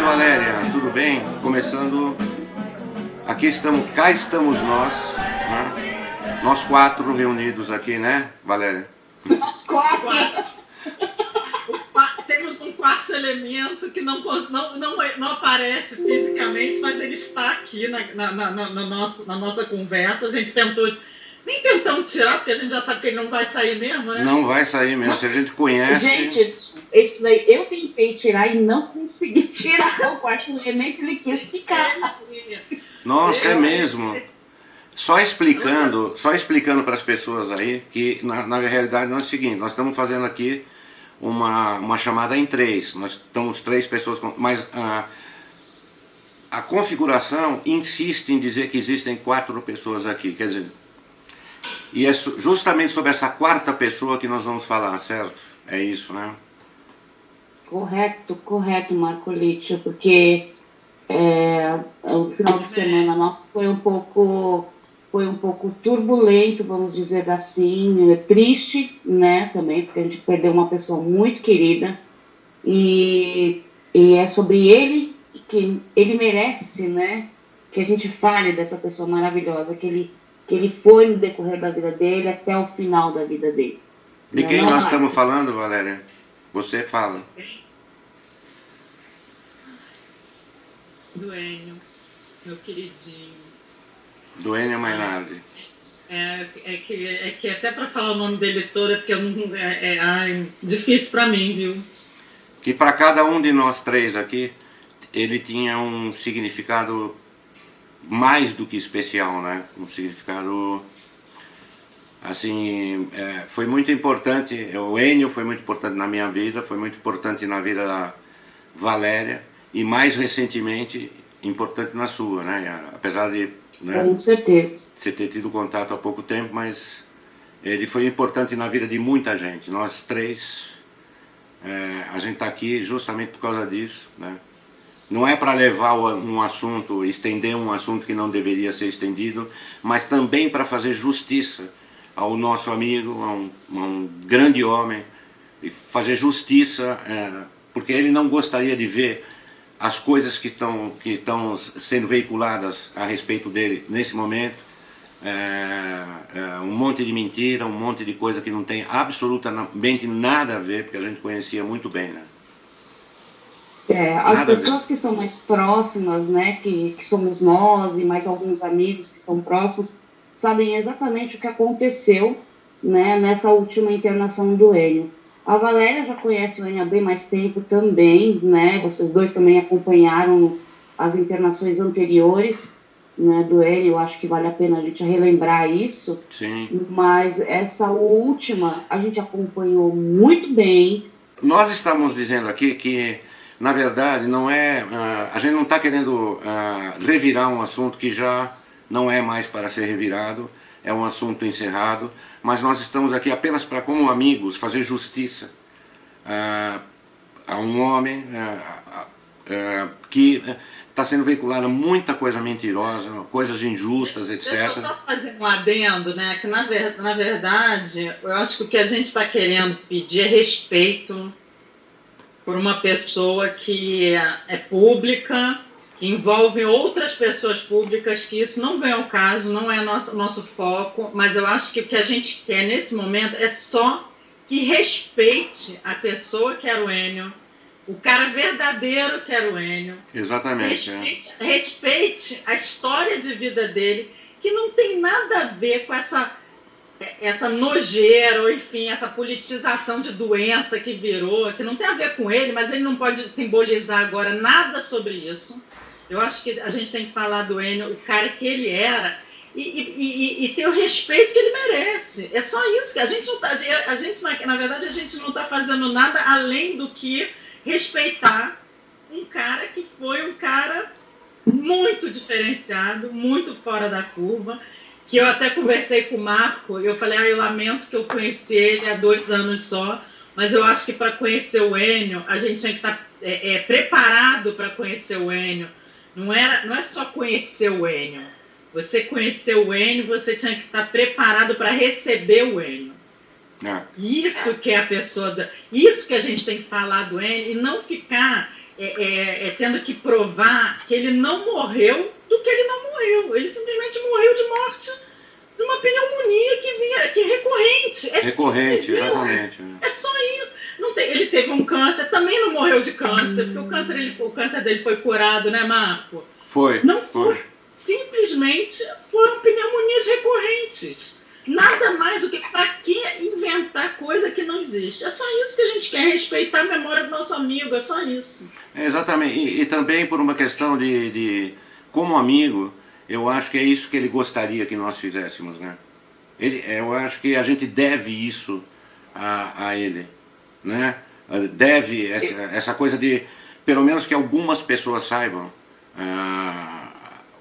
Valéria, tudo bem? Começando, cá estamos nós, né? Nós quatro reunidos aqui, né, Valéria? Nós quatro. Temos um quarto elemento que não aparece fisicamente, mas ele está aqui na nossa conversa. A gente nem tentamos tirar, porque a gente já sabe que ele não vai sair mesmo, né? Não vai sair mesmo, se a gente conhece... Gente, isso daí eu tentei tirar e não consegui tirar o quarto elemento, ele quis ficar. Nossa, é mesmo. Só explicando para as pessoas aí que na realidade não é o seguinte, nós estamos fazendo aqui uma chamada em três, nós estamos 3 pessoas, mas a configuração insiste em dizer que existem 4 pessoas aqui, quer dizer, e é justamente sobre essa 4ª pessoa que nós vamos falar, certo? É isso, né? Correto, Marco Lítio, porque o final de semana nosso foi um pouco turbulento, vamos dizer assim, triste, né, também, porque a gente perdeu uma pessoa muito querida, e é sobre ele que ele merece, né, que a gente fale dessa pessoa maravilhosa, que ele foi no decorrer da vida dele até o final da vida dele. De quem nós estamos falando, Valéria? Você fala. Do Enio, meu queridinho. Do Enio Mainardi. É que até para falar o nome dele todo é porque difícil para mim, viu? Que para cada um de nós 3 aqui, ele tinha um significado mais do que especial, né? Um significado, assim, foi muito importante. O Enio foi muito importante na minha vida, foi muito importante na vida da Valéria e mais recentemente importante na sua, né, Yara? Apesar de, né, com certeza, você ter tido contato há pouco tempo, mas ele foi importante na vida de muita gente. Nós 3, a gente está aqui justamente por causa disso, né? Não é para levar um assunto, estender um assunto que não deveria ser estendido, mas também para fazer justiça ao nosso amigo, a um grande homem, e fazer justiça, porque ele não gostaria de ver as coisas que estão sendo veiculadas a respeito dele nesse momento, um monte de mentira, um monte de coisa que não tem absolutamente nada a ver, porque a gente conhecia muito bem, né? As pessoas que são mais próximas, né, que somos nós e mais alguns amigos que são próximos, sabem exatamente o que aconteceu, né, nessa última internação do Enio. A Valéria já conhece o Enio há bem mais tempo também, né, vocês 2 também acompanharam as internações anteriores, né, do Enio. Eu acho que vale a pena a gente relembrar isso. Sim. Mas essa última a gente acompanhou muito bem. Nós estamos dizendo aqui que, na verdade, não a gente não está querendo revirar um assunto que já não é mais para ser revirado, é um assunto encerrado, mas nós estamos aqui apenas para, como amigos, fazer justiça a um homem que está sendo veiculada muita coisa mentirosa, coisas injustas, etc. Deixa eu só fazer um adendo, né? Que na verdade, eu acho que o que a gente está querendo pedir é respeito por uma pessoa que é pública, que envolve outras pessoas públicas, que isso não vem ao caso, não é nosso foco, mas eu acho que o que a gente quer nesse momento é só que respeite a pessoa que era o Enio, o cara verdadeiro que era o Enio. Exatamente. Respeite a história de vida dele, que não tem nada a ver com essa nojeira, ou enfim, essa politização de doença que virou, que não tem a ver com ele, mas ele não pode simbolizar agora nada sobre isso. Eu acho que a gente tem que falar do Enio, o cara que ele era, e ter o respeito que ele merece. É só isso que a gente não está... Na verdade, a gente não está fazendo nada além do que respeitar um cara que foi um cara muito diferenciado, muito fora da curva, que eu até conversei com o Marco, eu falei, eu lamento que eu conheci ele há 2 anos só, mas eu acho que para conhecer o Enio, a gente tem que estar preparado para conhecer o Enio. Não é só conhecer o Enio. Você conhecer o Enio, você tinha que estar preparado para receber o Enio. Isso que é a pessoa... Isso que a gente tem que falar do Enio, e não ficar tendo que provar que ele não morreu do que ele não morreu. Ele simplesmente morreu de morte de uma pneumonia que é recorrente. Recorrente, exatamente. É só isso. Não tem, ele teve um câncer, também não morreu de câncer, porque o câncer dele foi curado, né, Marco? Não foi. Simplesmente foram pneumonias recorrentes. Nada mais do que para que inventar coisa que não existe. É só isso que a gente quer, respeitar a memória do nosso amigo, é só isso. Exatamente, e também por uma questão como amigo, eu acho que é isso que ele gostaria que nós fizéssemos, né? Eu acho que a gente deve isso a ele, né? Deve essa coisa de, pelo menos que algumas pessoas saibam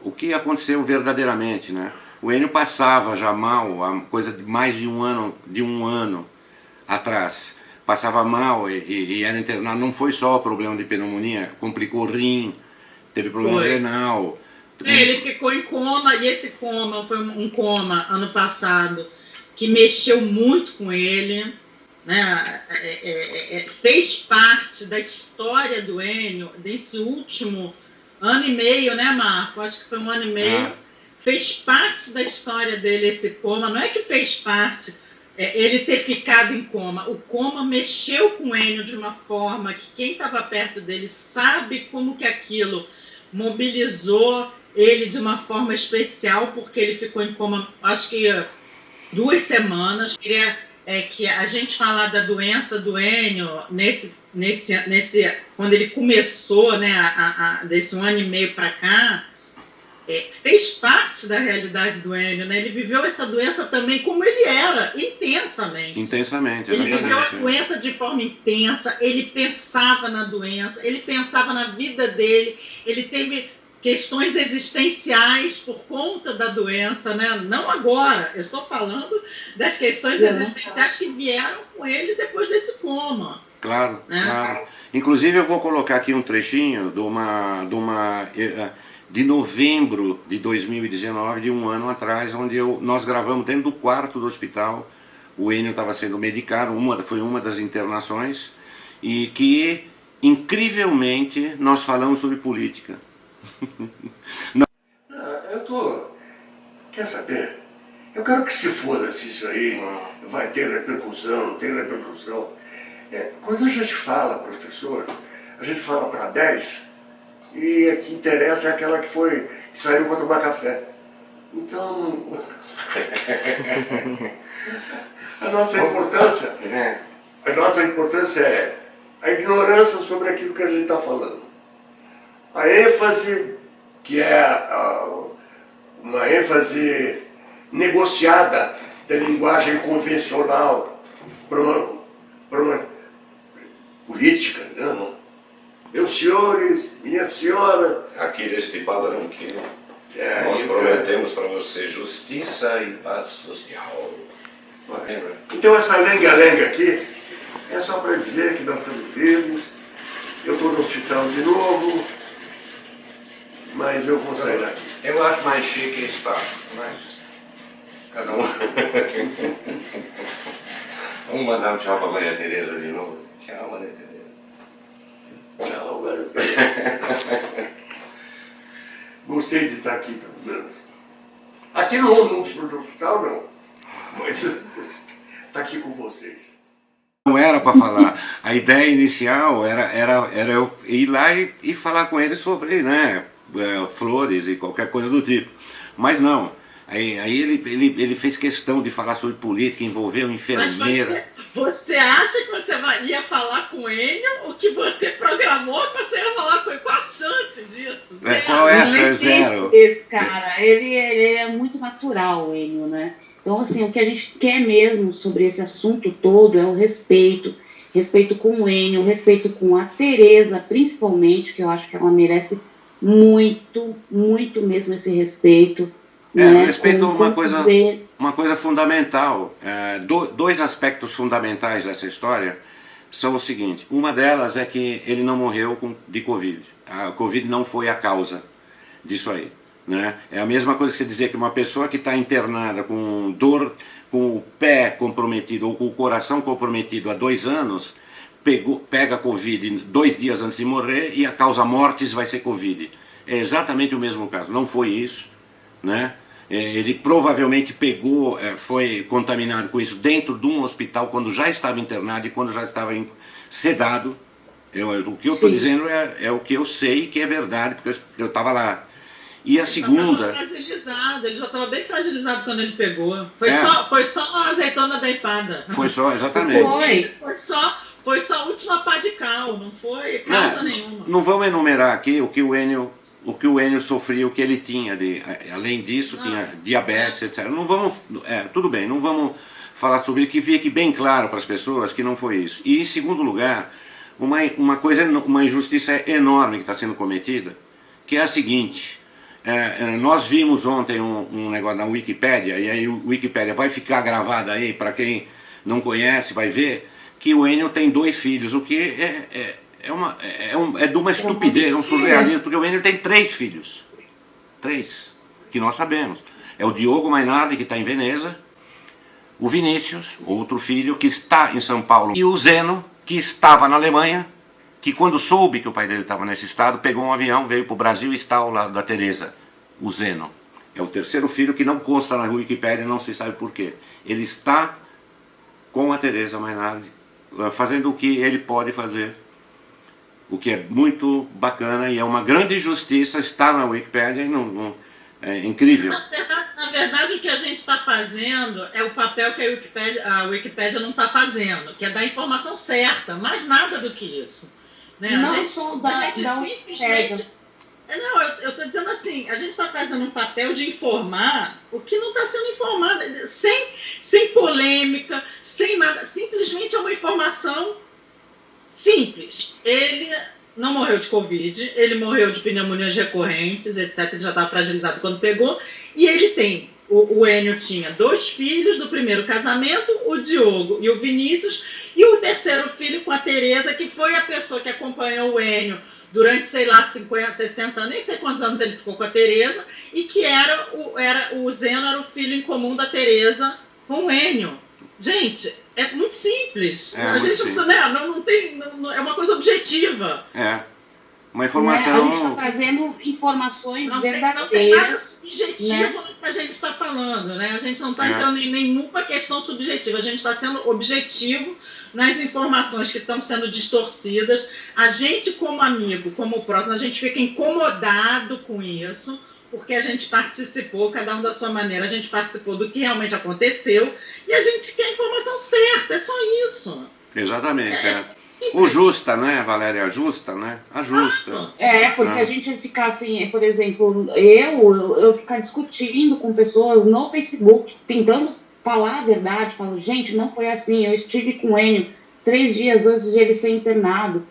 o que aconteceu verdadeiramente, né? O Ennio passava já mal, há coisa de mais de um ano atrás. Passava mal e era internado. Não foi só o problema de pneumonia, complicou o rim, teve problema renal. Ele ficou em coma, e esse coma foi um coma ano passado que mexeu muito com ele, né? Fez parte da história do Ennio, desse último ano e meio, né, Marco? Acho que foi um ano e meio. Fez parte da história dele esse coma. Não é que fez parte ele ter ficado em coma. O coma mexeu com o Ennio de uma forma que quem estava perto dele sabe como que aquilo mobilizou ele de uma forma especial, porque ele ficou em coma, acho que 2 semanas. Queria que a gente falar da doença do Ennio quando ele começou, né, desse 1 ano e meio para cá. Fez parte da realidade do Ennio, né? Ele viveu essa doença também como ele era, intensamente. Intensamente, exatamente. Ele viveu a doença de forma intensa, ele pensava na doença, ele pensava na vida dele, ele teve questões existenciais por conta da doença, né? Não agora, eu estou falando das questões existenciais que vieram com ele depois desse coma. Claro, né? Claro. Inclusive eu vou colocar aqui um trechinho de novembro de 2019, de um ano atrás, onde nós gravamos dentro do quarto do hospital. O Ennio estava sendo medicado, foi uma das internações, e que, incrivelmente, nós falamos sobre política. Quer saber? Eu quero que se foda se isso aí vai ter repercussão, não tem repercussão. Quando a gente fala para as pessoas, a gente fala para 10, e a que interessa é aquela que saiu para tomar café. Então, a nossa importância é a ignorância sobre aquilo que a gente está falando. A ênfase, que é uma ênfase negociada da linguagem convencional para uma política, né? Meus senhores, minha senhora... Aqui neste padrão que nós prometemos para você justiça e paz social. Então essa lenga-lenga aqui é só para dizer que nós estamos vivos. Eu estou no hospital de novo, mas eu vou sair daqui. Eu acho mais chique esse papo, mas cada um... Vamos mandar um tchau para Maria Tereza de novo. Tchau, Maria Tereza. Tchau, Maria Tereza. Gostei de estar aqui, pelo menos. Aqui no hospital, não. Mas estar aqui com vocês. Não era para falar. A ideia inicial era eu ir lá e falar com ele sobre, né, flores e qualquer coisa do tipo. Mas não. Aí ele fez questão de falar sobre política, envolveu enfermeira. Mas você acha que você ia falar com ele ou que você programou que você ia falar com ele? Qual a chance disso? Qual é a chance? Zero. Esse cara, ele é muito natural, o Ennio, né? Então, assim, o que a gente quer mesmo sobre esse assunto todo é o respeito com o Ennio, respeito com a Tereza, principalmente, que eu acho que ela merece muito, muito mesmo esse respeito. Né? Respeito uma coisa fundamental. Dois aspectos fundamentais dessa história são o seguinte. Uma delas é que ele não morreu de Covid. A Covid não foi a causa disso aí. Né? É a mesma coisa que você dizer que uma pessoa que está internada com dor, com o pé comprometido ou com o coração comprometido há 2 anos, pega Covid 2 dias antes de morrer e a causa mortes vai ser Covid. É exatamente o mesmo caso, não foi isso, né? Ele provavelmente foi contaminado com isso dentro de um hospital quando já estava internado e quando já estava sedado. O que eu estou dizendo é o que eu sei que é verdade, porque eu estava lá. E a segunda... Ele já estava bem fragilizado quando ele pegou. Foi só a azeitona deipada. Foi só, exatamente. Foi só a última pá de cal, não foi causa nenhuma. Não vamos enumerar aqui o que o Enio sofria, o que ele tinha, além disso tinha diabetes, etc. Não vamos, tudo bem, não vamos falar sobre isso, que fique bem claro para as pessoas que não foi isso. E em segundo lugar, uma injustiça enorme que está sendo cometida, que é a seguinte: nós vimos ontem um negócio na Wikipédia, e aí o Wikipédia vai ficar gravado aí, para quem não conhece vai ver, que o Enio tem 2 filhos, o que é de uma estupidez, um surrealismo, porque o Enio tem 3 filhos. 3, que nós sabemos. É o Diogo Mainardi, que está em Veneza, o Vinícius, outro filho, que está em São Paulo, e o Zeno, que estava na Alemanha, que quando soube que o pai dele estava nesse estado, pegou um avião, veio para o Brasil e está ao lado da Teresa, o Zeno. É o 3º filho que não consta na Wikipédia, não se sabe por quê. Ele está com a Teresa Mainardi, fazendo o que ele pode fazer, o que é muito bacana e é uma grande injustiça estar na Wikipédia e é incrível. Na verdade, o que a gente está fazendo é o papel que a Wikipédia não está fazendo, que é dar a informação certa, mais nada do que isso. Né? Não a gente simplesmente... Não, eu estou dizendo assim, a gente está fazendo um papel de informar o que não está sendo informado, sem polêmica, sem nada, simplesmente é uma informação simples. Ele não morreu de Covid, ele morreu de pneumonias recorrentes, etc. Ele já estava fragilizado quando pegou, e ele tem, o Enio tinha 2 filhos do primeiro casamento, o Diogo e o Vinícius, e o 3º filho com a Teresa, que foi a pessoa que acompanhou o Enio durante, sei lá, 50, 60 anos, nem sei quantos anos ele ficou com a Teresa, e que o Zeno era o filho em comum da Teresa com o Enio. Gente, é muito simples. A gente não precisa, né? É uma coisa objetiva. Uma informação... A gente está trazendo informações verdadeiras. Não tem nada subjetivo no que a gente está falando, né? A gente não está entrando em nenhuma questão subjetiva. A gente está sendo objetivo nas informações que estão sendo distorcidas. A gente, como amigo, como próximo, a gente fica incomodado com isso, porque a gente participou, cada um da sua maneira, a gente participou do que realmente aconteceu, e a gente quer a informação certa, é só isso. Exatamente, O justa, né, Valéria? Justa, né? A justa. Porque a gente ficar assim, por exemplo, eu ficar discutindo com pessoas no Facebook, tentando falar a verdade, falando, gente, não foi assim, eu estive com o Enio 3 dias antes de ele ser internado,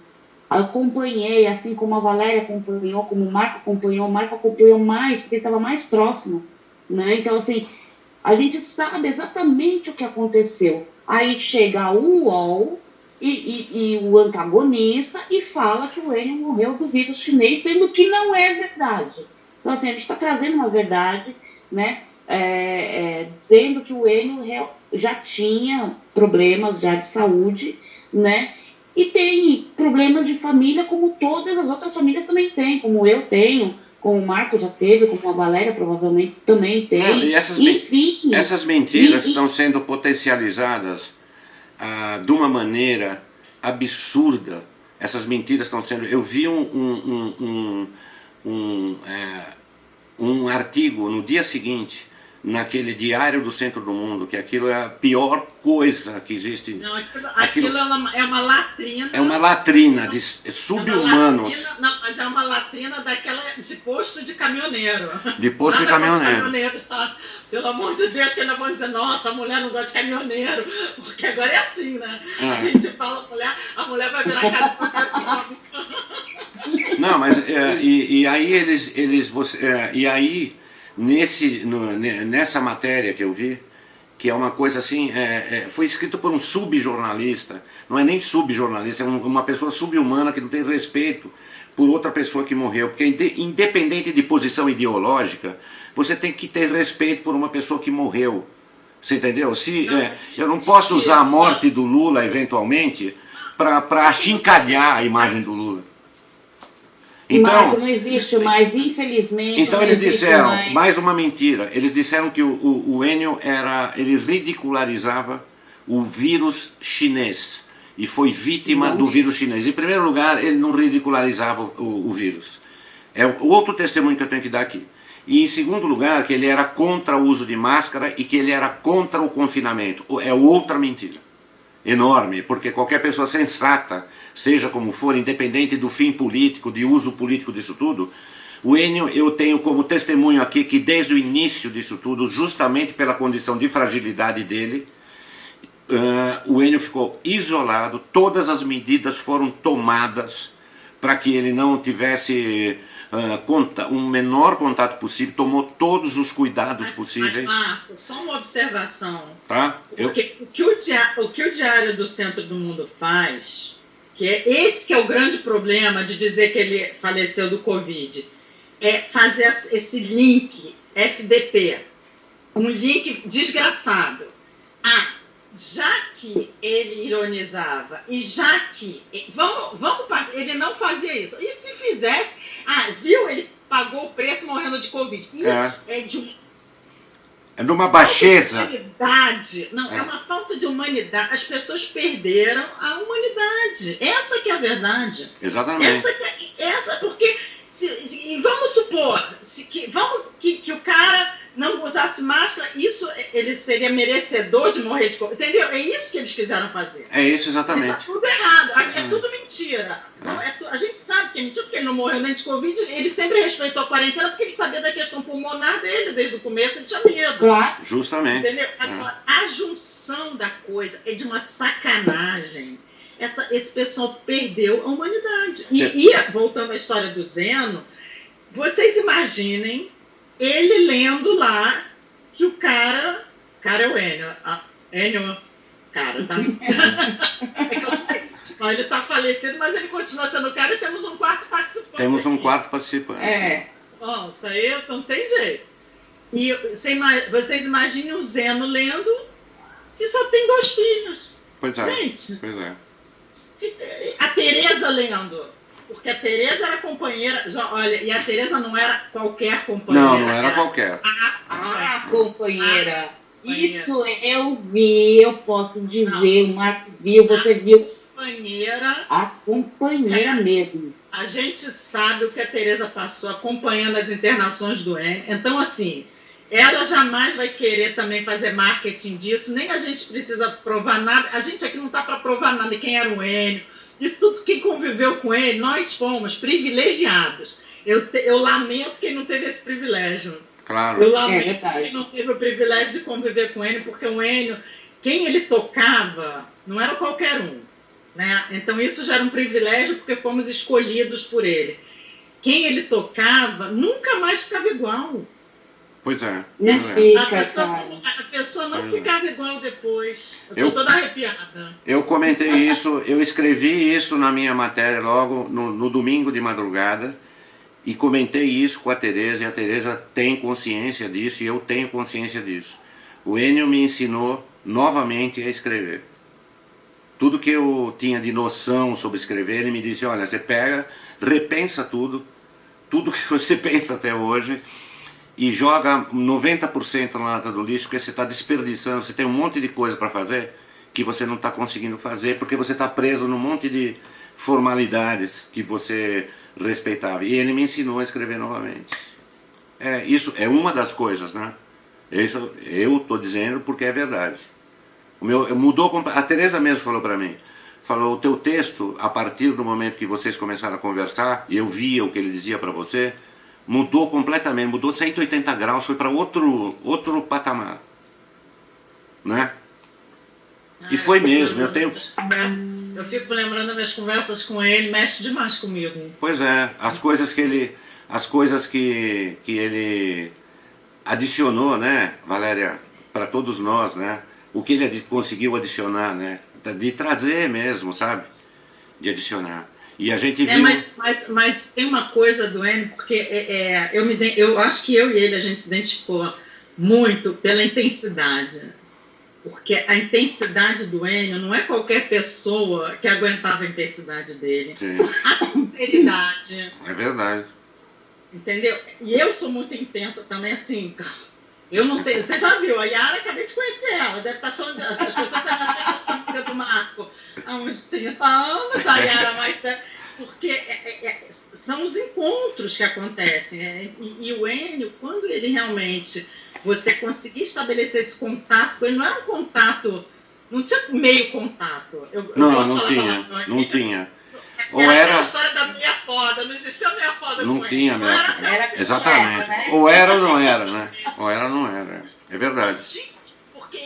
acompanhei, assim como a Valéria acompanhou, como o Marco acompanhou mais, porque ele estava mais próximo, né? Então, assim, a gente sabe exatamente o que aconteceu. Aí chega o UOL e o antagonista e fala que o Enio morreu do vírus chinês, sendo que não é verdade. Então, assim, a gente está trazendo uma verdade, né? Dizendo que o Enio já tinha problemas já de saúde, né? E tem problemas de família como todas as outras famílias também têm, como eu tenho, como o Marco já teve, como a Valéria provavelmente também tem. E essas mentiras estão sendo potencializadas de uma maneira absurda. Essas mentiras estão sendo... Eu vi um artigo no dia seguinte, naquele Diário do Centro do Mundo, que aquilo é a pior coisa que existe. Não, aquilo é uma latrina. É uma latrina de sub-humanos. Não, mas é uma latrina daquela de posto de caminhoneiro. De posto de caminhoneiro. Pelo amor de Deus, que ainda vão dizer, nossa, a mulher não gosta de caminhoneiro. Porque agora é assim, né? A gente fala a mulher vai virar cara. Não, mas e aí nessa matéria que eu vi, que é uma coisa assim, foi escrito por um subjornalista, não é nem subjornalista, é uma pessoa subhumana que não tem respeito por outra pessoa que morreu, porque independente de posição ideológica, você tem que ter respeito por uma pessoa que morreu, você entendeu? Eu não posso usar a morte do Lula eventualmente para achincalhar a imagem do Lula. Mas Então, não existe mais, infelizmente. então não eles existe disseram, mais. mais uma mentira, eles disseram que o Enio ele ridicularizava o vírus chinês e foi vítima Não. do vírus chinês. Em primeiro lugar, ele não ridicularizava o vírus. É outro testemunho que eu tenho que dar aqui. E em segundo lugar, que ele era contra o uso de máscara e que ele era contra o confinamento. É outra mentira. Enorme, porque qualquer pessoa sensata, seja como for, independente do fim político, de uso político disso tudo, o Enio eu tenho como testemunho aqui que desde o início disso tudo, justamente pela condição de fragilidade dele, o Enio ficou isolado, todas as medidas foram tomadas para que ele não tivesse um menor contato possível, tomou todos os cuidados possíveis. Mas, Marco, só uma observação. Tá? Porque o que o Diário do Centro do Mundo faz, que é esse que é o grande problema de dizer que ele faleceu do Covid, é fazer esse link FDP, um link desgraçado. Já que ele ironizava e já que ele não fazia isso. E se fizesse, viu? Ele pagou o preço morrendo de Covid. Isso é de uma baixeza. Humanidade. Não, é uma falta de humanidade. As pessoas perderam a humanidade. Essa que é a verdade. Exatamente. Porque vamos supor que o cara não usasse máscara, isso ele seria merecedor de morrer de Covid. Entendeu? É isso que eles quiseram fazer. É isso exatamente. Está tudo errado. É tudo mentira. A gente sabe que é mentira, porque ele não morreu nem de Covid. Ele sempre respeitou a quarentena, porque ele sabia da questão pulmonar dele desde o começo. Ele tinha medo. Claro. Justamente. Entendeu? Agora, a junção da coisa é de uma sacanagem. Esse pessoal perdeu a humanidade. E voltando à história do Zeno, vocês imaginem ele lendo lá que o cara é o Enio. Enio, cara, tá? É que eu sei, ele tá falecido, mas ele continua sendo cara e temos um quarto participante. Temos um quarto participante. Bom, isso aí não tem jeito. E vocês imaginem o Zeno lendo que só tem 2 filhos. Pois é. Gente, pois é. A Tereza lendo. Porque a Tereza era companheira. Olha, e a Tereza não era qualquer companheira. Não era qualquer. Companheira. Isso eu vi, eu posso dizer, o Marco viu, você viu. Companheira. A companheira mesmo. A gente sabe o que a Tereza passou acompanhando as internações do Enio. Então, assim, ela jamais vai querer também fazer marketing disso, nem a gente precisa provar nada. A gente aqui não está para provar nada de quem era o Enio. Isso tudo, quem conviveu com ele, nós fomos privilegiados. Eu lamento quem não teve esse privilégio. Claro. Eu lamento quem não teve o privilégio de conviver com ele, porque o Enio, quem ele tocava, não era qualquer um. Né? Então isso já era um privilégio, porque fomos escolhidos por ele. Quem ele tocava nunca mais ficava igual. Pois é. A pessoa não ficava igual depois. Eu estou toda arrepiada. Eu comentei isso, eu escrevi isso na minha matéria logo no domingo de madrugada e comentei isso com a Tereza, e a Tereza tem consciência disso e eu tenho consciência disso. O Enio me ensinou novamente a escrever. Tudo que eu tinha de noção sobre escrever, ele me disse, olha, você pega, repensa tudo que você pensa até hoje, e joga 90% na lata do lixo, porque você está desperdiçando, você tem um monte de coisa para fazer que você não está conseguindo fazer, porque você está preso num monte de formalidades que você respeitava. E ele me ensinou a escrever novamente. Isso é uma das coisas, né? Isso eu estou dizendo porque é verdade. Mudou, a Tereza mesmo falou para mim, falou, o teu texto, a partir do momento que vocês começaram a conversar, e eu via o que ele dizia para você, mudou completamente, mudou 180 graus, foi para outro patamar, né? E foi mesmo, eu fico lembrando minhas conversas com ele, mexe demais comigo. Pois é, as coisas que ele adicionou, né, Valéria, para todos nós, né? O que ele conseguiu adicionar, né? De trazer mesmo, sabe? De adicionar. E a gente viu... Mas tem uma coisa do Enio, porque eu acho que eu e ele, a gente se identificou muito pela intensidade. Porque a intensidade do Enio não é qualquer pessoa que aguentava a intensidade dele. Sim. A sinceridade. É verdade. Entendeu? E eu sou muito intensa também, assim. Eu não tenho. Você já viu, a Yara, acabei de conhecer ela. Deve estar só. As pessoas devem achar que eu sou amiga do Marco há uns 30 anos, a Yara mais perto. Porque são os encontros que acontecem. E o Enio, quando ele realmente. Você conseguir estabelecer esse contato, ele não é um contato. Não tinha meio contato. Não tinha. Ou era a era. história da mulher foda, não existia mulher foda. Não tinha Enio. mulher foda. Exatamente. Ou era ou não era, né? Ou era ou não era. É verdade. Porque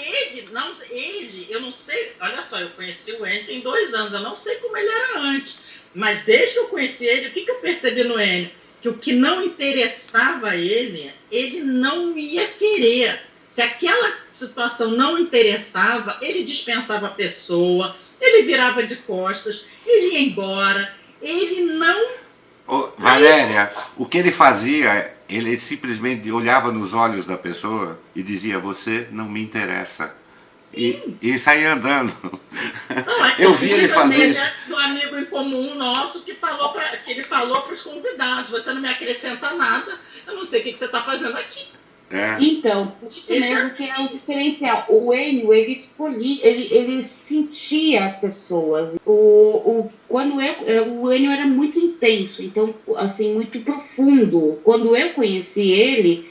eu não sei, olha só, eu conheci o Enio tem 2 anos, eu não sei como ele era antes, mas desde que eu conheci ele, o que eu percebi no Enio? Que o que não interessava ele não ia querer. Se aquela situação não interessava, ele dispensava a pessoa, ele virava de costas, ele ia embora, ele não... Valéria, o que ele fazia, ele simplesmente olhava nos olhos da pessoa e dizia, você não me interessa. E saía andando. Não, eu vi ele fazer isso. Um amigo em comum nosso que ele falou para os convidados, você não me acrescenta nada, eu não sei o que você está fazendo aqui. É. Então, por isso mesmo que é o diferencial. O Enio, ele escolhia, ele sentia as pessoas. O Enio era muito intenso, então, assim, muito profundo. Quando eu conheci ele,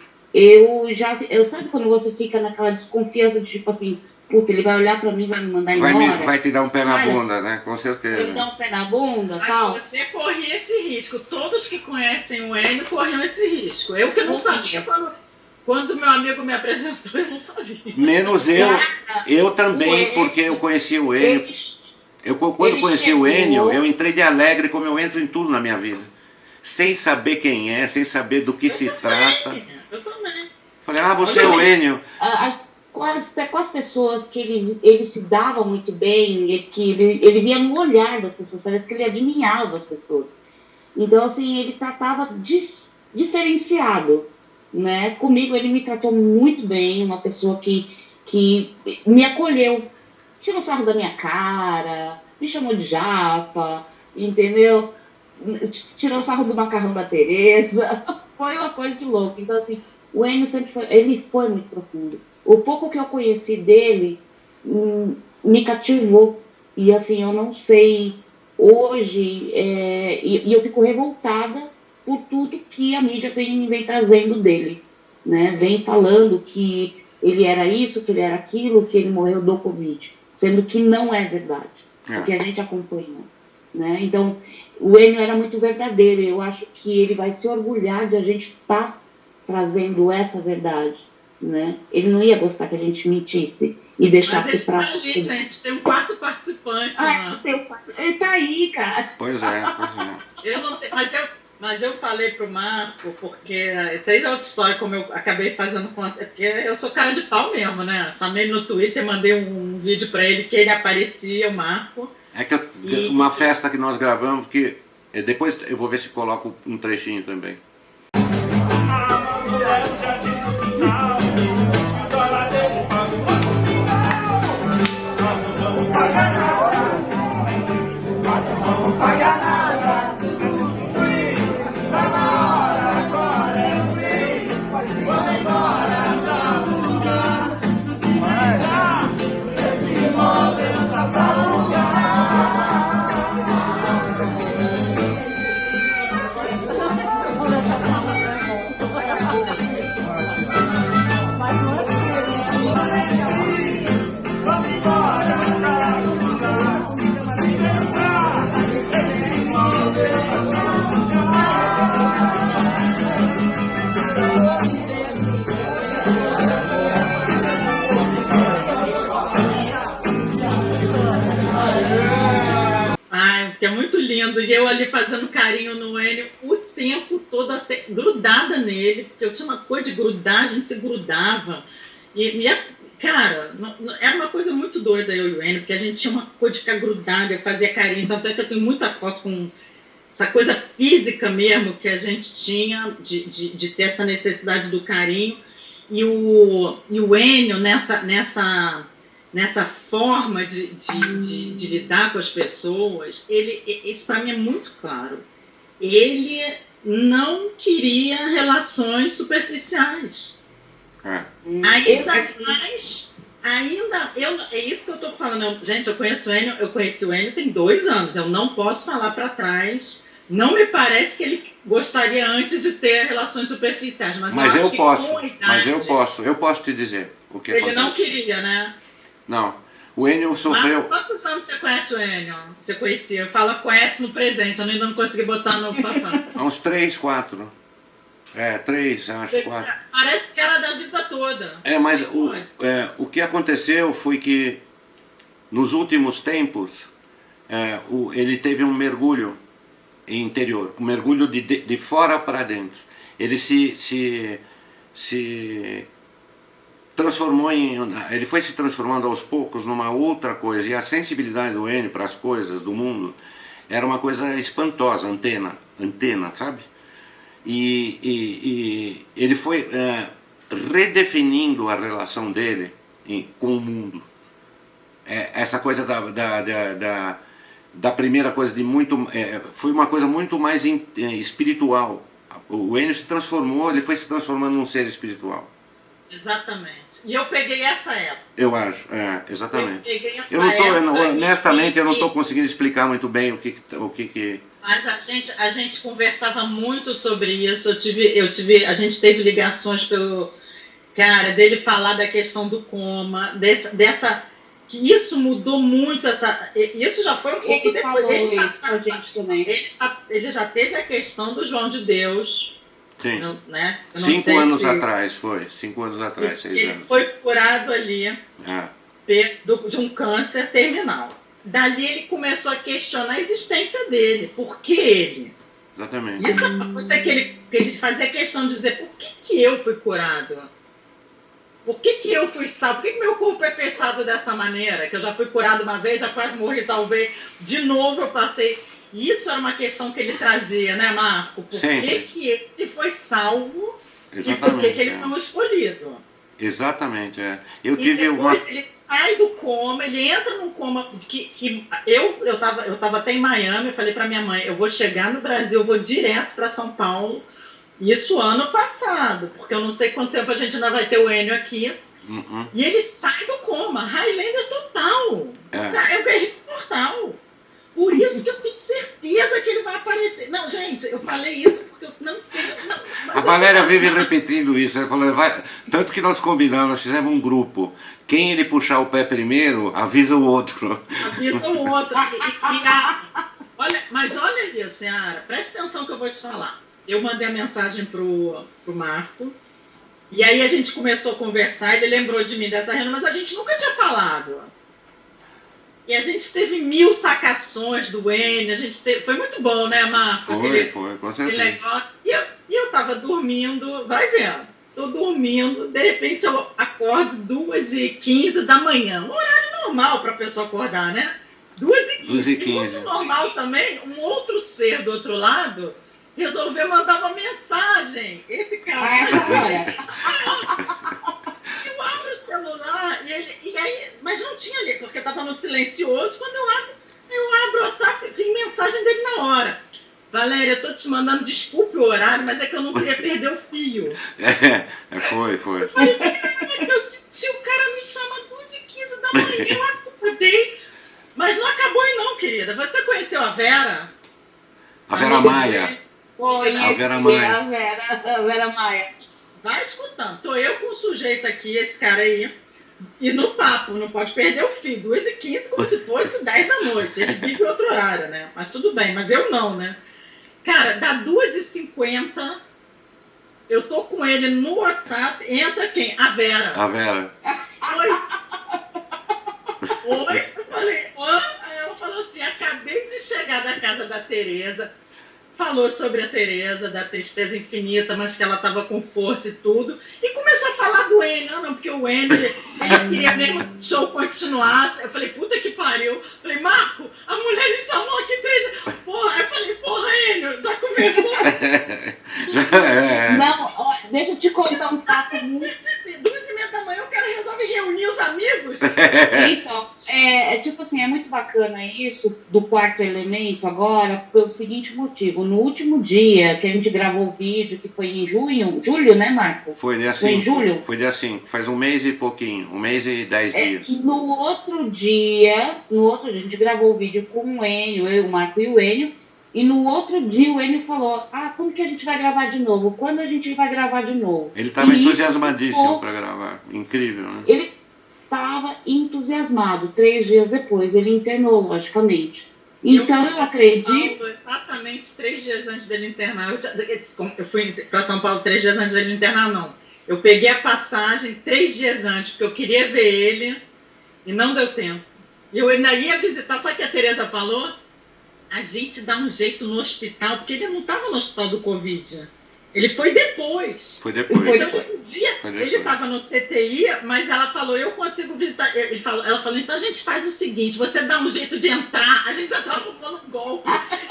sabe quando você fica naquela desconfiança de tipo assim, puta, ele vai olhar pra mim e vai me mandar embora? Vai te dar um pé na bunda, né? Com certeza. Vai dar um pé na bunda, mas tal. Você corria esse risco. Todos que conhecem o Enio corriam esse risco. Eu que não sabia quando meu amigo me apresentou, eu não sabia. Menos eu também, porque eu conheci o Enio. Quando conheci o Enio, eu entrei de alegre como eu entro em tudo na minha vida. Sem saber quem é, sem saber do que se trata. Eu também. Falei, você é o Enio. Com as pessoas que ele se dava muito bem, que ele via no olhar das pessoas, parece que ele adivinhava as pessoas. Então, assim, ele tratava diferenciado, né? Comigo ele me tratou muito bem, uma pessoa que me acolheu, tirou sarro da minha cara, me chamou de japa, entendeu? Tirou sarro do macarrão da Tereza, foi uma coisa de louco. Então, assim, o Enio ele foi muito profundo. O pouco que eu conheci dele me cativou. E assim, eu não sei hoje, e eu fico revoltada por tudo que a mídia vem trazendo dele, né? Vem falando que ele era isso, que ele era aquilo, que ele morreu do Covid, sendo que não é verdade, porque a gente acompanhou, né? Então, o Enio era muito verdadeiro, eu acho que ele vai se orgulhar de a gente estar trazendo essa verdade, né? Ele não ia gostar que a gente mentisse e deixasse pra... Mas ele tá ali, gente, tem um 4º participante, né? Ele tá aí, cara. Pois é. Eu não tenho, mas eu falei pro Marco, porque isso aí já é outra história, como eu acabei fazendo conta, porque eu sou cara de pau mesmo, né? Chamei no Twitter, mandei um vídeo pra ele que ele aparecia, o Marco. É que uma festa que nós gravamos, que depois eu vou ver se coloco um trechinho também. Que é muito lindo, e eu ali fazendo carinho no Enio o tempo todo, até grudada nele, porque eu tinha uma coisa de grudar, a gente se grudava, cara, era uma coisa muito doida eu e o Enio, porque a gente tinha uma coisa de ficar grudada, eu fazia carinho, tanto é que eu tenho muita foto com essa coisa física mesmo que a gente tinha, de ter essa necessidade do carinho, e o Enio nessa forma de lidar com as pessoas, isso para mim é muito claro. Ele não queria relações superficiais. É isso que eu estou falando. Gente, eu conheci o Enio tem 2 anos. Eu não posso falar para trás. Não me parece que ele gostaria antes de ter relações superficiais. Mas eu posso te dizer o que ele aconteceu. Não queria, né? Não. O Enio sofreu... Quantos anos você conhece o Enio? Você conhecia? Fala conhece no presente, eu ainda não consegui botar no passado. Há uns 3, 4. 3, acho, 4. Parece que era da vida toda. Mas o que aconteceu foi que, nos últimos tempos, ele teve um mergulho interior, um mergulho de fora para dentro. Ele se transformou ele foi se transformando aos poucos numa outra coisa, e a sensibilidade do Enio para as coisas do mundo era uma coisa espantosa, antena, sabe? E ele foi redefinindo a relação dele com o mundo. Essa coisa da primeira coisa foi uma coisa muito mais espiritual. O Enio se transformou, ele foi se transformando num ser espiritual. Exatamente. E eu peguei essa época. Eu acho, exatamente. Eu peguei essa época. Honestamente, eu não estou conseguindo explicar muito bem o que... Mas a gente conversava muito sobre isso. A gente teve ligações dele falar da questão do coma, que isso mudou muito isso já foi um pouco depois. Ele já teve a questão do João de Deus. Sim. Né? 5 anos atrás, foi. 5 anos atrás, 6 anos. Ele foi curado ali de um câncer terminal. Dali ele começou a questionar a existência dele. Por que ele? Exatamente. Isso é uma coisa que ele fazia questão de dizer: por que eu fui curado? Por que eu fui salvo? Por que meu corpo é fechado dessa maneira? Que eu já fui curado uma vez, já quase morri talvez. De novo eu passei... Isso era uma questão que ele trazia, né, Marco? Por que ele foi salvo? Exatamente, e por que ele foi escolhido? Exatamente, Ele sai do coma, ele entra num coma que eu tava até em Miami, eu falei para minha mãe, eu vou chegar no Brasil, eu vou direto para São Paulo, isso ano passado, porque eu não sei quanto tempo a gente ainda vai ter o Enio aqui. E ele sai do coma, Highlander total. É o guerreiro mortal. Por isso que eu tenho certeza que ele vai aparecer. Não, gente, eu falei isso porque eu não tenho... A Valéria vive repetindo isso. Ela falou, tanto que nós combinamos, nós fizemos um grupo. Quem ele puxar o pé primeiro, avisa o outro. Avisa o outro. Mas olha isso, Seara, presta atenção que eu vou te falar. Eu mandei a mensagem pro Marco, e aí a gente começou a conversar, ele lembrou de mim dessa reunião, mas a gente nunca tinha falado. E a gente teve 1000 sacações do Enio, foi muito bom, né, Marco? Foi, com certeza. Negócio. E eu tava dormindo, vai vendo, tô dormindo, de repente eu acordo 2h15 da manhã, um horário normal pra pessoa acordar, né? 2h15. E muito normal também, um outro ser do outro lado resolveu mandar uma mensagem. Esse cara... Eu abro o celular e aí, mas não tinha ali, porque estava no silencioso. Quando eu abro o WhatsApp, vem mensagem dele na hora. Valéria, eu tô te mandando, desculpe o horário, mas é que eu não queria perder o fio. Foi. Eu falei, eu senti o cara me chama 2h15 da manhã, eu acordei, mas não acabou aí não, querida. Você conheceu a Vera? A Vera Maia. A Vera Maia. A Vera Maia. Vai escutando. Tô eu com o sujeito aqui, esse cara aí, e no papo, não pode perder o fio. 2h15 como se fosse 10 da noite. Ele vive em outro horário, né? Mas tudo bem, mas eu não, né? Cara, dá 2h50, eu tô com ele no WhatsApp, entra quem? A Vera. A Vera. Oi? Eu falei, aí ela falou assim, acabei de chegar da casa da Tereza, falou sobre a Tereza, da tristeza infinita, mas que ela estava com força e tudo, e começou a falar do Enio, não, porque o Enio, ele queria mesmo que o show continuasse. Eu falei, puta que pariu. Eu falei, Marco, a mulher me chamou aqui 3 anos. Porra, eu falei, porra, Enio, já começou? Não, ó, deixa eu te contar um fato. 2h30 da manhã, o cara resolve reunir os amigos. Então, tipo assim, é muito bacana isso do quarto elemento agora, pelo seguinte motivo. No último dia que a gente gravou o vídeo, que foi em julho, né, Marco? Foi dia Foi em 5. julho? Foi dia 5. Faz um mês e pouquinho. Um mês e 10 dias. No outro dia, a gente gravou o vídeo com o Enio, eu, o Marco e o Enio, e no outro dia o Enio falou, quando que a gente vai gravar de novo? Quando a gente vai gravar de novo? Ele estava E entusiasmadíssimo para gravar. Incrível, né? ele estava entusiasmado. 3 dias depois, ele internou, logicamente. Então, eu acredito... Exatamente 3 dias antes dele internar. Eu fui para São Paulo 3 dias antes dele internar, não. Eu peguei a passagem 3 dias antes, porque eu queria ver ele, e não deu tempo. Eu ainda ia visitar, sabe o que a Tereza falou? A gente dá um jeito no hospital, porque ele não estava no hospital do Covid. Ele foi depois. Foi depois. Então, um dia, ele estava no CTI, mas ela falou, eu consigo visitar. Ela falou, então a gente faz o seguinte, você dá um jeito de entrar, a gente já estava pondo golpe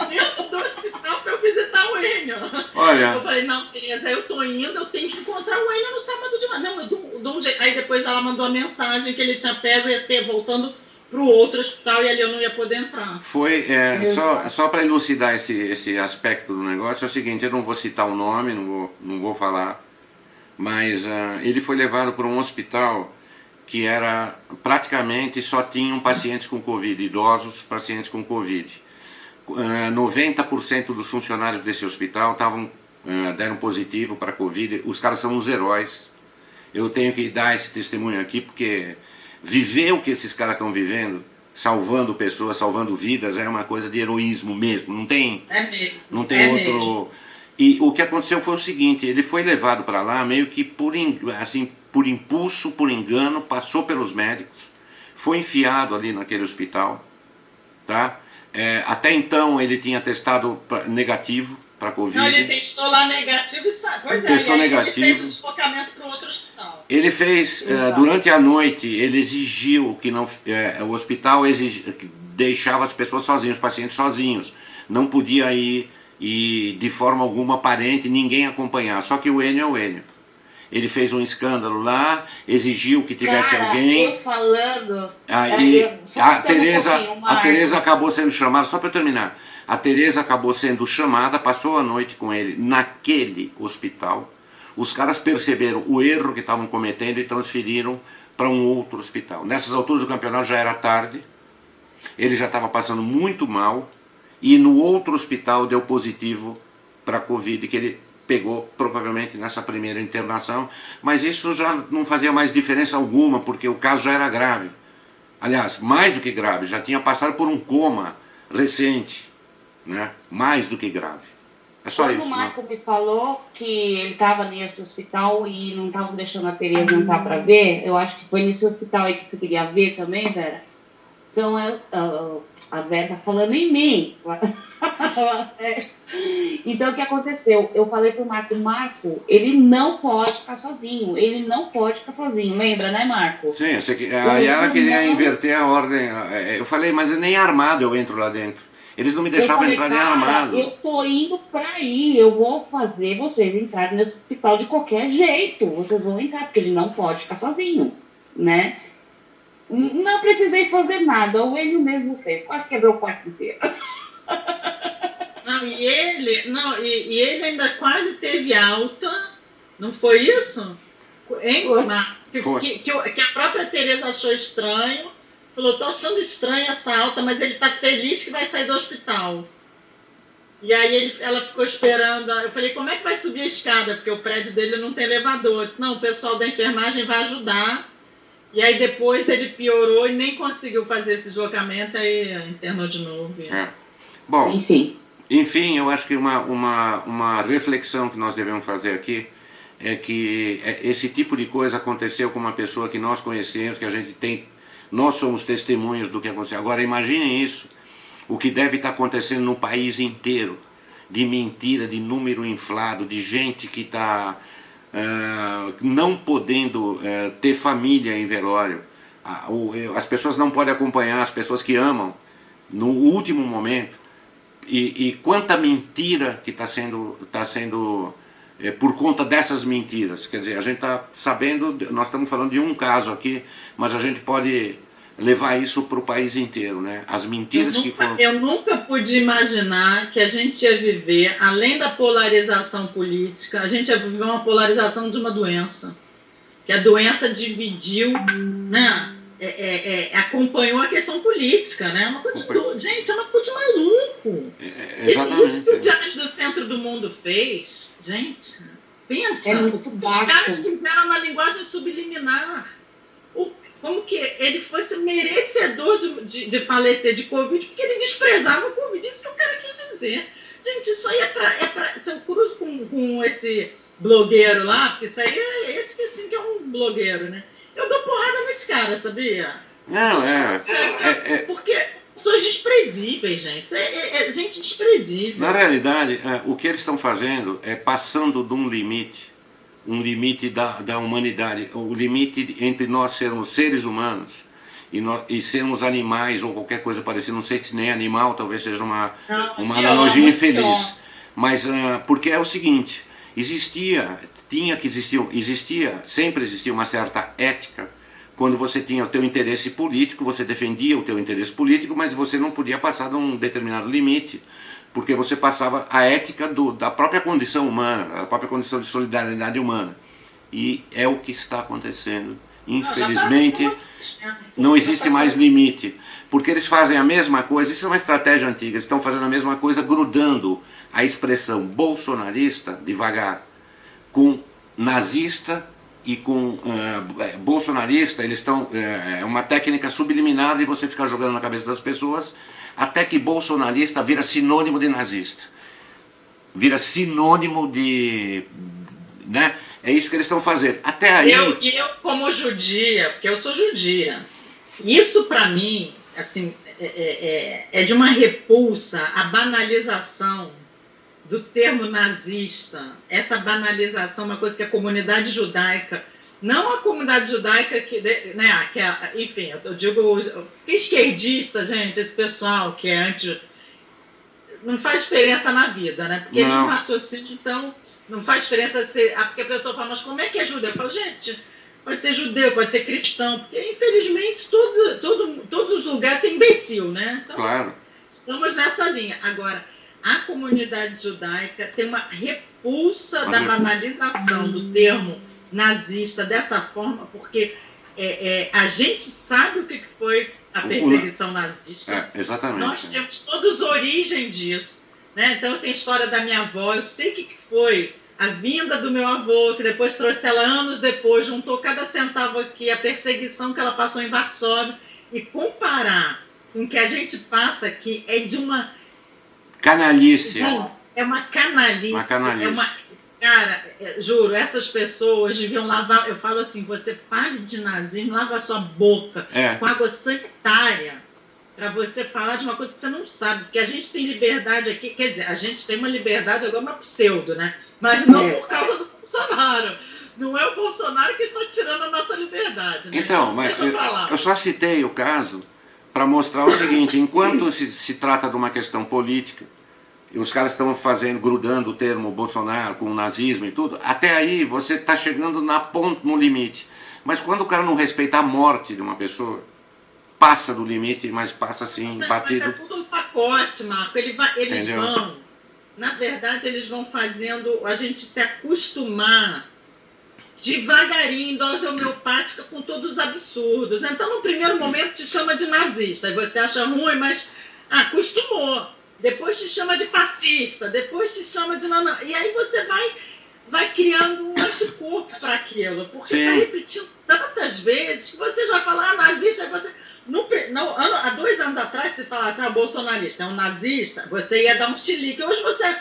dentro do hospital para eu visitar o Enio. Olha. Eu falei, não, Tereza, eu tô indo, eu tenho que encontrar o Enio no sábado de manhã. Não, eu dou um jeito. Aí depois ela mandou a mensagem que ele tinha pego e ia ter voltando para o outro hospital e ali eu não ia poder entrar. Foi, só para elucidar esse aspecto do negócio, é o seguinte, eu não vou citar o nome, não vou falar, mas ele foi levado para um hospital que era, praticamente só tinham pacientes com Covid, idosos, pacientes com Covid. 90% dos funcionários desse hospital deram positivo para Covid, os caras são os heróis. Eu tenho que dar esse testemunho aqui porque... Viver o que esses caras estão vivendo, salvando pessoas, salvando vidas, é uma coisa de heroísmo mesmo, não tem, não tem outro... Mesmo. E o que aconteceu foi o seguinte, ele foi levado para lá meio que por impulso, por engano, passou pelos médicos, foi enfiado ali naquele hospital, tá? Até então ele tinha testado negativo para Covid. Não, ele testou lá negativo e sabe. Pois testou negativo. Ele fez o deslocamento para o outro hospital. Ele fez, durante a noite, ele exigiu que o hospital deixava as pessoas sozinhas, os pacientes sozinhos. Não podia ir e de forma alguma aparente ninguém acompanhar. Só que o Enio é o Enio. Ele fez um escândalo lá, exigiu que tivesse alguém. Eu falando. Aí a Tereza acabou sendo chamada, só para terminar. A Tereza acabou sendo chamada, passou a noite com ele naquele hospital. Os caras perceberam o erro que estavam cometendo e transferiram para um outro hospital. Nessas alturas do campeonato já era tarde, ele já estava passando muito mal e no outro hospital deu positivo para a Covid, que ele pegou provavelmente nessa primeira internação, mas isso já não fazia mais diferença alguma, porque o caso já era grave. Aliás, mais do que grave, já tinha passado por um coma recente, né? Mais do que grave. É só Quando isso. O Marco me falou que ele estava nesse hospital e não estavam deixando a Tereza entrar para ver, eu acho que foi nesse hospital aí que você queria ver também, Vera. Então, a Vera tá falando em mim. Então, o que aconteceu? Eu falei pro Marco, ele não pode ficar sozinho. Ele não pode ficar sozinho. Lembra, né, Marco? Sim, aí ela queria inverter a ordem. Eu falei, mas nem armado eu entro lá dentro. Eles não me deixavam entrar nem armado. Eu tô indo pra aí, eu vou fazer vocês entrarem nesse hospital de qualquer jeito. Vocês vão entrar, porque ele não pode ficar sozinho, né? Não precisei fazer nada, o Enio mesmo fez, quase quebrou o quarto inteiro. Não, e ele ainda quase teve alta, não foi isso? Hein? Foi. Que a própria Tereza achou estranho. Falou, tô achando estranha essa alta, mas ele tá feliz que vai sair do hospital. E aí ela ficou esperando. Eu falei, como é que vai subir a escada? Porque o prédio dele não tem elevador. Eu disse, não, o pessoal da enfermagem vai ajudar. E aí depois ele piorou e nem conseguiu fazer esse deslocamento, aí internou de novo. Bom, enfim, eu acho que uma reflexão que nós devemos fazer aqui é que esse tipo de coisa aconteceu com uma pessoa que nós conhecemos, que a gente tem... Nós somos testemunhas do que aconteceu. Agora imaginem isso, o que deve estar acontecendo no país inteiro, de mentira, de número inflado, de gente que está não podendo ter família em velório. As pessoas não podem acompanhar as pessoas que amam no último momento. E quanta mentira que está sendo por conta dessas mentiras. Quer dizer, a gente está sabendo, nós estamos falando de um caso aqui, mas a gente pode levar isso para o país inteiro, né? As mentiras que foram... Eu nunca pude imaginar que a gente ia viver, além da polarização política, a gente ia viver uma polarização de uma doença. Que a doença dividiu, né? Acompanhou a questão política, né? Gente, é uma coisa de maluco. Isso que o Diário do Centro do Mundo fez, gente, pensa. Os caras fizeram na linguagem subliminar. Como que ele fosse merecedor de falecer de Covid, porque ele desprezava o Covid. Isso que o cara quis dizer. Gente, isso aí se eu cruzo com esse blogueiro lá, porque isso aí é esse que assim que é um blogueiro, né? Eu dou porrada nesse cara, sabia? Não, porque pessoas desprezíveis, gente. É gente desprezível. Na realidade, o que eles estão fazendo é passando de um limite da humanidade, o limite entre nós sermos seres humanos e sermos animais ou qualquer coisa parecida. Não sei se nem animal, talvez seja uma analogia infeliz. Mas porque é o seguinte, sempre existia uma certa ética. Quando você tinha o teu interesse político, você defendia o teu interesse político, mas você não podia passar de um determinado limite, porque você passava a ética da própria condição humana, da própria condição de solidariedade humana. E é o que está acontecendo. Infelizmente, não existe mais limite, porque eles fazem a mesma coisa, isso é uma estratégia antiga, eles estão fazendo a mesma coisa, grudando a expressão bolsonarista, devagar, com nazista e com bolsonarista. Eles estão, é uma técnica subliminar de você ficar jogando na cabeça das pessoas, até que bolsonarista vira sinônimo de nazista, vira sinônimo de... né? É isso que eles estão fazendo. Até aí... Eu como judia, porque eu sou judia, isso para mim, assim, é de uma repulsa, a banalização do termo nazista, essa banalização, uma coisa que a comunidade judaica, não a comunidade judaica que, né, enfim, eu digo, esquerdista, gente, esse pessoal que é anti... Não faz diferença na vida, né? Porque eles não raciocinam, então não faz diferença ser... Porque a pessoa fala, mas como é que é judeu? Eu falo, gente, pode ser judeu, pode ser cristão, porque infelizmente todos os lugares tem imbecil, né? Então, claro. Estamos nessa linha. Agora, a comunidade judaica tem uma repulsa da banalização do termo nazista dessa forma, porque a gente sabe o que foi a perseguição nazista. Exatamente. Nós temos todos a origem disso, né? Então, eu tenho a história da minha avó, eu sei o que foi a vinda do meu avô, que depois trouxe ela anos depois, juntou cada centavo aqui, a perseguição que ela passou em Varsóvia, e comparar com o que a gente passa aqui é de uma... canalice. É uma canalice. Cara, juro, essas pessoas deviam lavar... Eu falo assim, você fale de nazismo, lava a sua boca com água sanitária para você falar de uma coisa que você não sabe. Porque a gente tem liberdade aqui, quer dizer, a gente tem uma liberdade agora, uma pseudo, né? Mas não por causa do Bolsonaro. Não é o Bolsonaro que está tirando a nossa liberdade. Né? Então, mas eu só citei o caso para mostrar o seguinte, enquanto se trata de uma questão política, e os caras estão grudando o termo Bolsonaro com o nazismo e tudo, até aí você está chegando no limite. Mas quando o cara não respeita a morte de uma pessoa, passa do limite, mas passa assim, batido. Mas é tudo um pacote, Marco. Eles vão, na verdade, eles vão fazendo a gente se acostumar devagarinho em dose homeopática com todos os absurdos. Então, no primeiro momento, te chama de nazista, e você acha ruim, mas acostumou. Depois te chama de fascista, depois te chama de... E aí você vai criando um anticorpo para aquilo, porque está repetindo tantas vezes que você já fala, nazista, você... há 2 anos atrás, se falasse, bolsonarista é um nazista, você ia dar um chilique. Hoje você,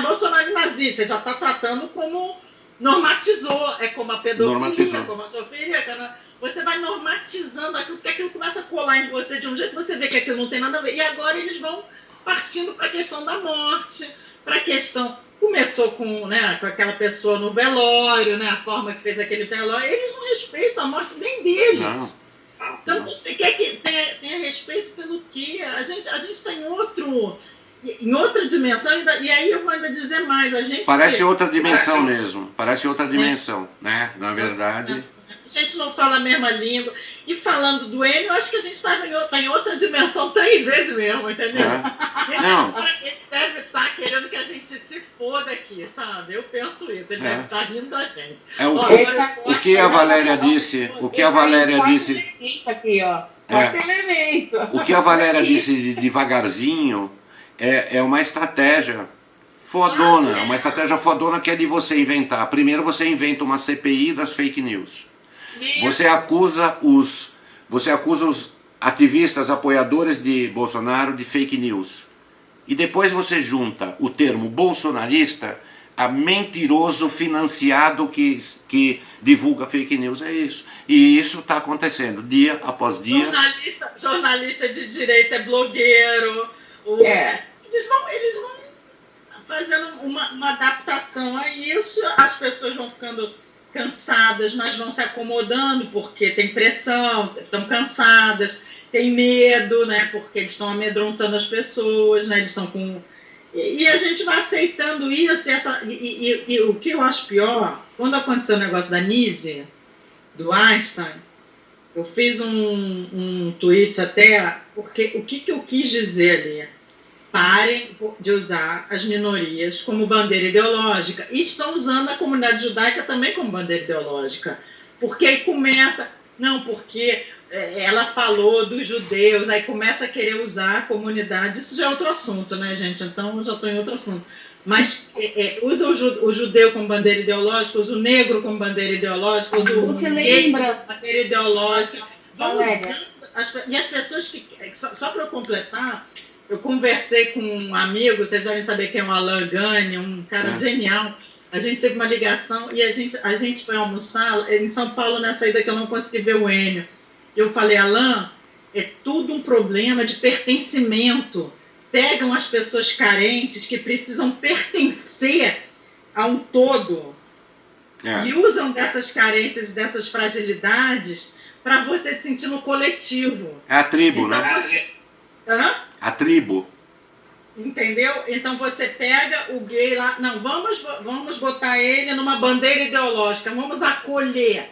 Bolsonaro é nazista, você já está tratando como... normatizou, é como a pedofilia, como a zoofilia, você vai normatizando aquilo, porque aquilo começa a colar em você de um jeito, você vê que aquilo não tem nada a ver, e agora eles vão partindo para a questão da morte, para a questão... Começou com aquela pessoa no velório, né, a forma que fez aquele velório, eles não respeitam a morte nem deles. Não. Então você quer que tenha respeito pelo quê? A gente está em em outra dimensão, e aí eu vou ainda dizer mais, a gente... Parece outra dimensão mesmo, parece outra dimensão, né? Na verdade... A gente não fala a mesma língua. E falando do Enio, eu acho que a gente está em outra dimensão 3 vezes mesmo, entendeu? Não. Ele deve estar querendo que a gente se foda aqui, sabe? Eu penso isso. Ele deve estar rindo da gente. O que a Valéria disse... O que a Valéria disse... Aqui, ó. Quarto elemento. O que a Valéria disse de devagarzinho é uma estratégia fodona. Uma estratégia fodona que é de você inventar. Primeiro você inventa uma CPI das fake news. Você acusa os ativistas, apoiadores de Bolsonaro de fake news. E depois você junta o termo bolsonarista a mentiroso financiado que divulga fake news. É isso. E isso está acontecendo dia após dia. Jornalista de direita é blogueiro. Eles vão fazendo uma adaptação a isso. As pessoas vão ficando cansadas, mas vão se acomodando porque tem pressão, estão cansadas, tem medo, né? Porque eles estão amedrontando as pessoas, né? Eles estão com... E a gente vai aceitando isso, e o que eu acho pior, quando aconteceu o negócio da Nise, do Einstein, eu fiz um tweet até, porque o que eu quis dizer ali? Parem de usar as minorias como bandeira ideológica. E estão usando a comunidade judaica também como bandeira ideológica. Porque aí começa... Não, porque ela falou dos judeus, aí começa a querer usar a comunidade. Isso já é outro assunto, né, gente? Então, eu já estou em outro assunto. Mas usa o judeu como bandeira ideológica, usa o negro como bandeira ideológica, usa o gay como bandeira ideológica. Vamos usando... E as pessoas que... Só para eu completar... Eu conversei com um amigo, vocês devem saber quem é o Alain Gani, um cara genial. A gente teve uma ligação e a gente foi almoçar em São Paulo, nessa ida que eu não consegui ver o Enio. Eu falei, Alain, é tudo um problema de pertencimento. Pegam as pessoas carentes que precisam pertencer a um todo e usam dessas carências, dessas fragilidades para você se sentir no coletivo. É a tribo, então, né? Hã? A tribo. Entendeu? Então você pega o gay lá, não, vamos botar ele numa bandeira ideológica, vamos acolher.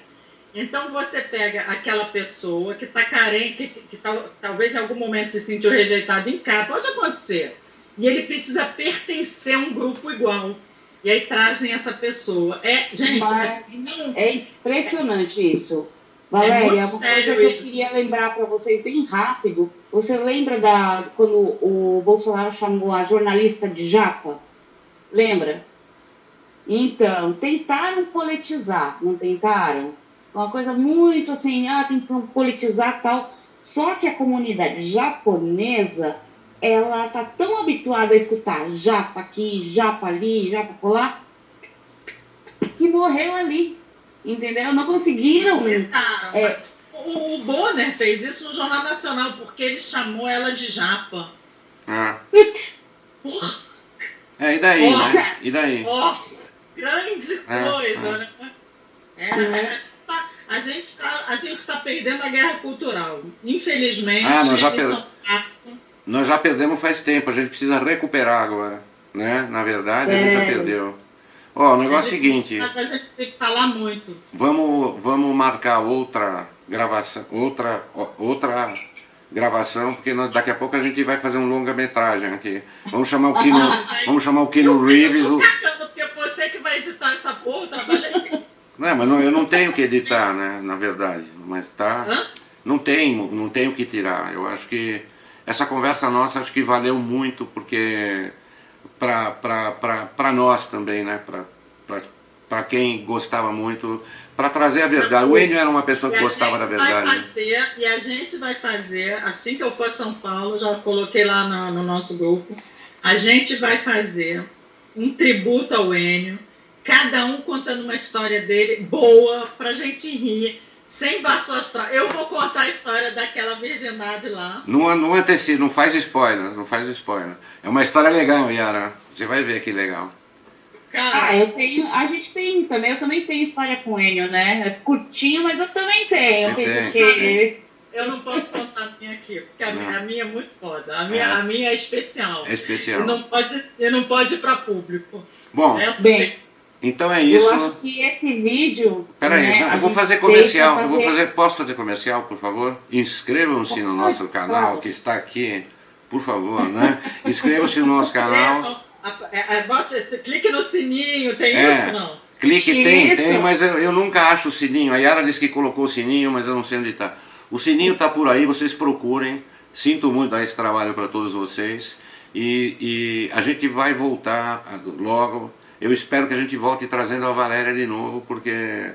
Então você pega aquela pessoa que está carente, que talvez em algum momento se sentiu rejeitado em casa, pode acontecer. E ele precisa pertencer a um grupo igual. E aí trazem essa pessoa. Gente, é impressionante isso. Valéria, uma coisa que eu queria lembrar para vocês bem rápido. Você lembra quando o Bolsonaro chamou a jornalista de japa? Lembra? Então, tentaram politizar, não tentaram? Uma coisa muito assim, tentam politizar tal. Só que a comunidade japonesa, ela está tão habituada a escutar japa aqui, japa ali, japa colar, que morreu ali. Entendeu? Não conseguiram. O Bonner fez isso no Jornal Nacional, porque ele chamou ela de japa. Porra! E daí, né? E daí? Grande coisa, né? A gente está perdendo a guerra cultural. Infelizmente, nós já perdemos faz tempo, a gente precisa recuperar agora. Né? Na verdade, a gente já perdeu. O negócio é o seguinte, a gente tem que falar muito. Vamos marcar outra gravação, porque daqui a pouco a gente vai fazer um longa-metragem aqui. Vamos chamar o Keanu Reeves. Porque é você que vai editar essa porra, trabalha aqui. Não, mas eu não tenho que editar, né, na verdade. Mas não tenho que tirar. Eu acho que essa conversa nossa acho que valeu muito, porque... para nós também, né? Para quem gostava muito, para trazer a verdade. O Enio era uma pessoa que gostava da verdade. E a gente vai fazer, assim que eu for a São Paulo, já coloquei lá no nosso grupo, a gente vai fazer um tributo ao Enio, cada um contando uma história dele boa, pra gente rir. Sem baixo astral. Eu vou contar a história daquela virgindade lá. Não antecipa, não faz spoiler, É uma história legal, Yara. Você vai ver que legal. Cara, eu também tenho história com o Enio, né? É curtinho, mas eu também tenho. Eu não posso contar a minha aqui, porque Não. a minha é muito foda. A É. minha é especial. É especial. E não pode ir para público. Bom, Essa Bem, então é eu isso. acho que esse vídeo. Peraí, né, não, a eu vou gente fazer deixa comercial. fazer- Posso fazer comercial, por favor? Inscrevam-se no nosso canal, que está aqui, por favor, né? Inscrevam-se no nosso canal. Clique no sininho, tem É. isso não? Clique, tem, Isso. mas eu nunca acho o sininho. A Yara disse que colocou o sininho, mas eu não sei onde está. O sininho está por aí, vocês procurem. Sinto muito dar esse trabalho para todos vocês. E a gente vai voltar logo. Eu espero que a gente volte trazendo a Valéria de novo, porque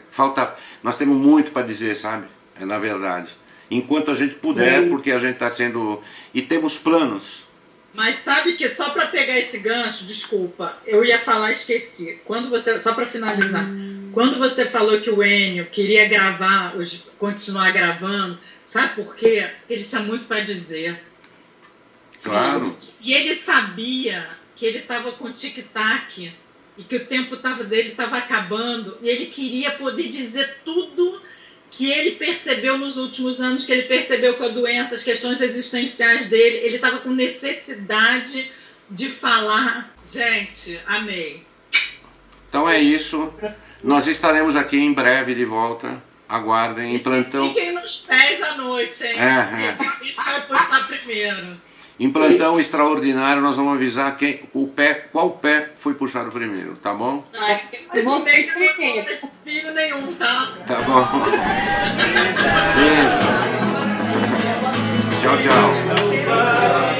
nós temos muito para dizer, sabe? É na verdade. Enquanto a gente puder, porque a gente está sendo... E temos planos. Mas sabe que só para pegar esse gancho, desculpa, eu ia falar, esqueci. Só para finalizar, quando você falou que o Enio queria continuar gravando, sabe por quê? Porque ele tinha muito para dizer. Claro. E ele sabia que ele estava com tic-tac e que o tempo dele estava acabando, e ele queria poder dizer tudo que ele percebeu nos últimos anos, que ele percebeu com a doença, as questões existenciais dele. Ele estava com necessidade de falar. Gente, amei. Então é isso. Nós estaremos aqui em breve de volta. Aguardem, em plantão. Fiquem nos pés à noite, hein? É. Ele vai postar primeiro. Em plantão extraordinário, nós vamos avisar qual pé foi puxado primeiro, tá bom? Mas Vocês não tem primeiro. desafio nenhum, tá? Tá bom. Beijo. Tchau, tchau.